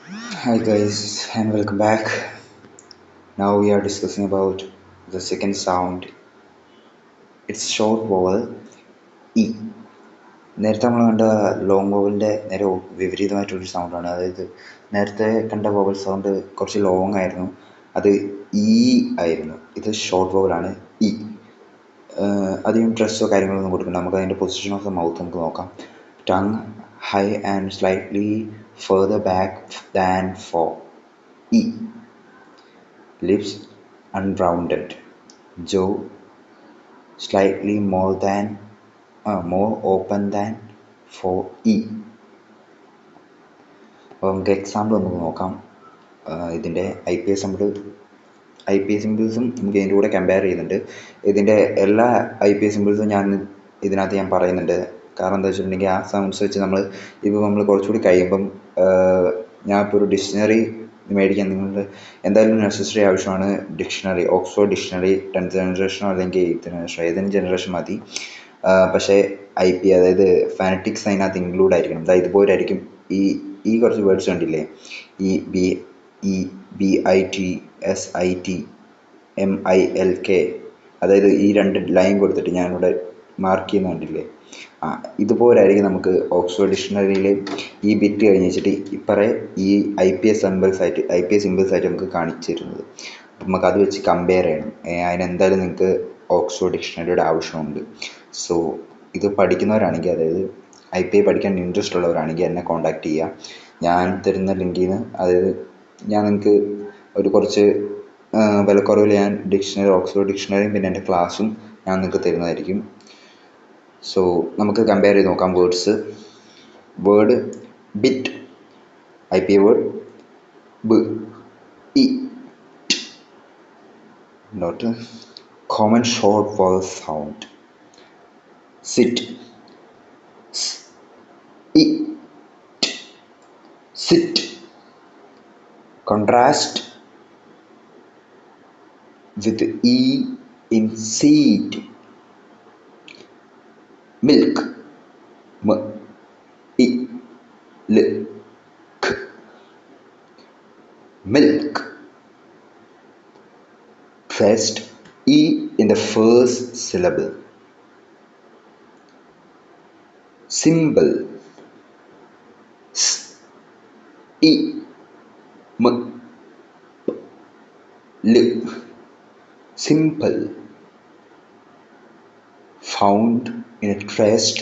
Hi guys and welcome back. Now we are discussing about the second sound. It's short vowel E. നേരത്തെ നമ്മൾ കണ്ട long വോവലിൻ്റെ നേരെ വിപരീതമായിട്ടൊരു സൗണ്ടാണ്. അതായത് നേരത്തെ കണ്ട വോവൽ സൗണ്ട് കുറച്ച് ലോങ് ആയിരുന്നു, അത് ഇ ആയിരുന്നു. ഇത് ഷോർട്ട് വോവലാണ് ഇ. അധികം ഡ്രസ്സോ കാര്യങ്ങളൊന്നും കൊടുക്കണ്ട. നമുക്ക് അതിൻ്റെ പൊസിഷൻ ഓഫ് ദ മൗത്ത് നമുക്ക് നോക്കാം. Tongue high and slightly further back than for E. Lips unrounded. Jaw slightly more open than for E. അപ്പോൾ നമുക്ക് എക്സാമ്പിൾ നമുക്ക് നോക്കാം. ഇതിൻ്റെ ഐ പി എസ് സിമ്പിൾസും നമുക്ക് ഇതിൻ്റെ കൂടെ കമ്പയർ ചെയ്യുന്നുണ്ട്. ഇതിൻ്റെ എല്ലാ ഐ പി എസ് സിമ്പിൾസും ഇതിനകത്ത് ഞാൻ പറയുന്നുണ്ട്. കാരണം എന്താ വെച്ചിട്ടുണ്ടെങ്കിൽ ആ സൗണ്ട്സ് വെച്ച് നമ്മൾ കുറച്ചുകൂടി കഴിയുമ്പം ഞാൻ ഇപ്പോൾ ഒരു ഡിക്ഷണറി മേടിക്കാൻ നിങ്ങൾ എന്തായാലും നെസസറി ആവശ്യമാണ്. ഡിക്ഷണറി, ഓക്സ്ഫോർഡ് ഡിക്ഷണറി 10th ജനറേഷനോ അല്ലെങ്കിൽ 8th ജനറേഷൻ, ഏതെങ്കിലും ജനറേഷൻ മതി. പക്ഷേ അതായത് ഫാനറ്റിക്സ് അതിനകത്ത് ഇൻക്ലൂഡ് ആയിരിക്കണം. അതായത് ഇതുപോലെ ആയിരിക്കും. ഈ കുറച്ച് വേർഡ്സ് കണ്ടില്ലേ, BITSIT MILK, അതായത് ഈ രണ്ട് ലൈൻ കൊടുത്തിട്ട് ഞാനിവിടെ മാർക്ക് ചെയ്യുന്ന കണ്ടില്ലേ, ഇതുപോലെ ആയിരിക്കും നമുക്ക് ഓക്സ്ഫോർഡ് ഡിക്ഷണറിയിൽ ഈ ബിറ്റ് കഴിഞ്ഞ് വെച്ചിട്ട് ഇപ്പറേ ഈ ഐ പി എസ് സിമ്പിൾസ് ആയിട്ട് നമുക്ക് കാണിച്ചു തരുന്നത്. അപ്പം നമുക്ക് അത് വെച്ച് കമ്പയർ ചെയ്യണം. അതിനെന്തായാലും നിങ്ങൾക്ക് ഓക്സ്ഫോർഡ് ഡിക്ഷണറിയുടെ ആവശ്യമുണ്ട്. സോ ഇത് പഠിക്കുന്നവരാണെങ്കിൽ, അതായത് ഐ പി ഐ പഠിക്കാൻ ഇൻട്രസ്റ്റ് ഉള്ളവരാണെങ്കിൽ എന്നെ കോൺടാക്റ്റ് ചെയ്യുക. ഞാൻ തരുന്ന ലിങ്കിൽ നിന്ന്, അതായത് ഞാൻ നിങ്ങൾക്ക് ഒരു കുറച്ച് വിലക്കുറവിൽ ഞാൻ ഓക്സ്ഫോർഡ് ഡിക്ഷണറിയും പിന്നെ എൻ്റെ ക്ലാസ്സും ഞാൻ നിങ്ങൾക്ക് തരുന്നതായിരിക്കും. സോ നമുക്ക് കമ്പയർ ചെയ്ത് നോക്കാം. Word bit, I P I word b e. Not common short vowel sound. Sit, I, sit. Contrast with E in seed. Milk, M, I, L, K. Milk. Pressed E in the first syllable. Symbol, S, I, M, P, L. Simple. Found in a traced